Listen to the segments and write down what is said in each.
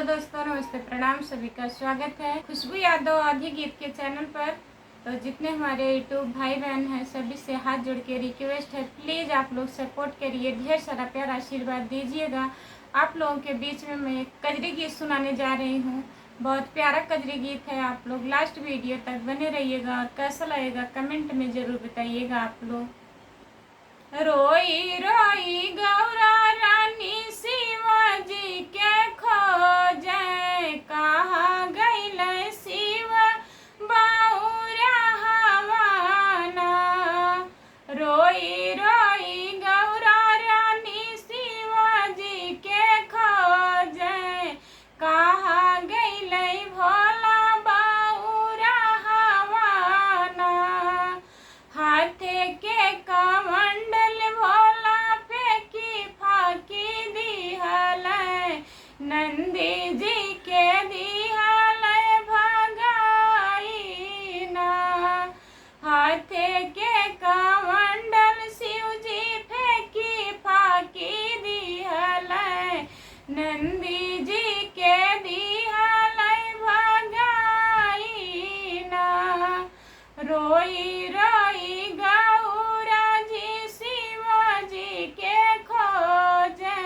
दोस्तों, नमस्ते, प्रणाम। सभी का स्वागत है खुशबू यादव आधी गीत के चैनल पर। तो जितने हमारे यूट्यूब भाई बहन हैं सभी से हाथ जोड़ के रिक्वेस्ट है, प्लीज़ आप लोग सपोर्ट करिए, ढेर सारा प्यार आशीर्वाद दीजिएगा। आप लोगों के बीच में मैं कजरी गीत सुनाने जा रही हूँ। बहुत प्यारा कजरी गीत है। आप लोग लास्ट वीडियो तक बने रहिएगा और कैसा लगेगा कमेंट में ज़रूर बताइएगा आप लोग। रोई रोई गौरा रानी शिवाजी के खोजे, कहाँ गइल शिव बाउरा हवाना। रोई रोई गौरा रानी शिवाजी के खोजे, कहाँ गइल भोला बाउरा हवाना। हाथे के कमंडल भोला फेंकी फाकी दिहल, नंदी जी के दिहल भगाई ना। हाथे के कमंडल शिव जी फेंकी फाकी दिहल, नंदी जी के दिहल भगाई ना। रोई रोई गौरा जी शिवाजी के खोजे,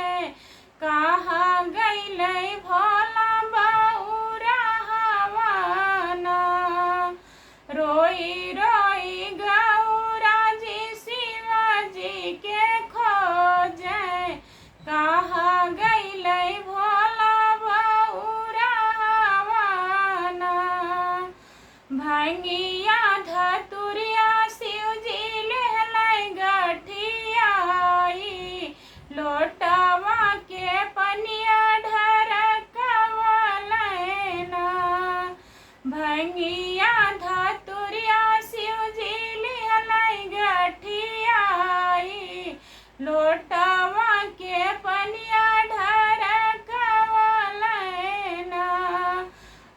कहाँ गइल भोला बाउरा हवाना। रोई रोई गौरा जी शिवाजी के खोजे, कहाँ गइल भोला बाउरा हवाना। भांगिया धतुरिया शिवजी लेहलाई गठियाई, लोटवा के पनिया ढरकवलैना। भांगिया धतुरिया शिवजी लेहलाई गठियाई, लोटवा के पनिया ढरकवलैना।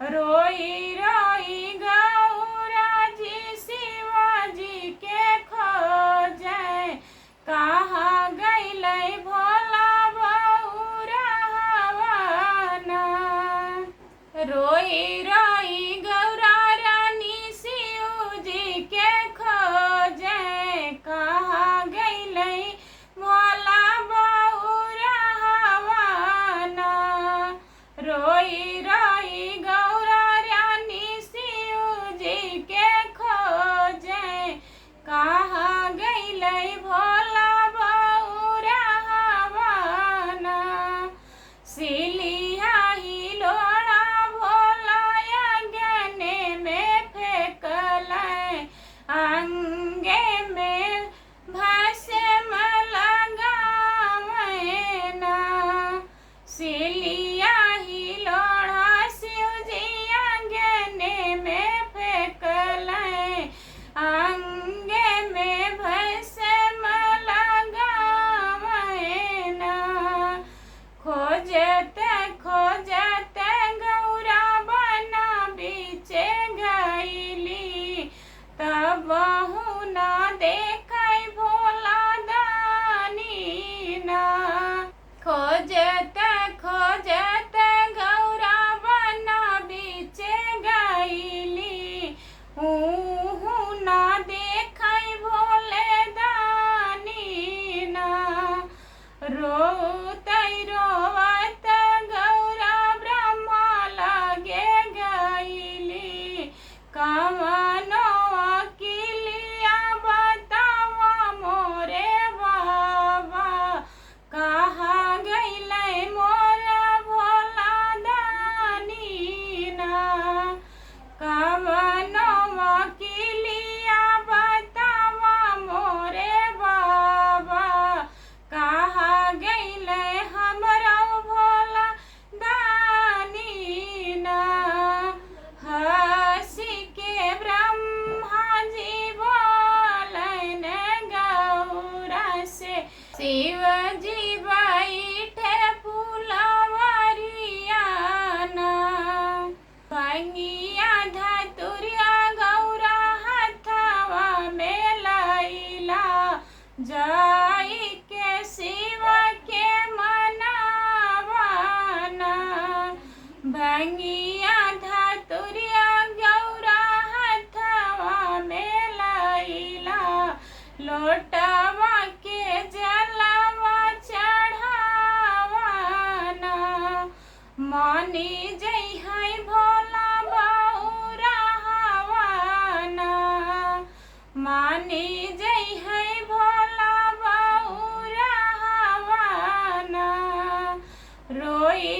रोई रोई गौरा जी शिवाजी के खोजे, कहाँ गइल भोला बाउरा हवाना। रोई रोई गौरा रानी शिवजी के खोजे, कहाँ गइल भोला बाउरा हवाना। रोई रोई गौरा रानी शिवजी के खोजे, कहाँ गइल भोला बाउरा हवाना। सिलिया हिलोड़ा भोला भांगिया धतुरिया गौरा हथवा में लैला लोटवा के जलवा चढ़ावाना मानी जई है भोला बौरा हवाना मानी जई है भोला बौरा हवाना रोई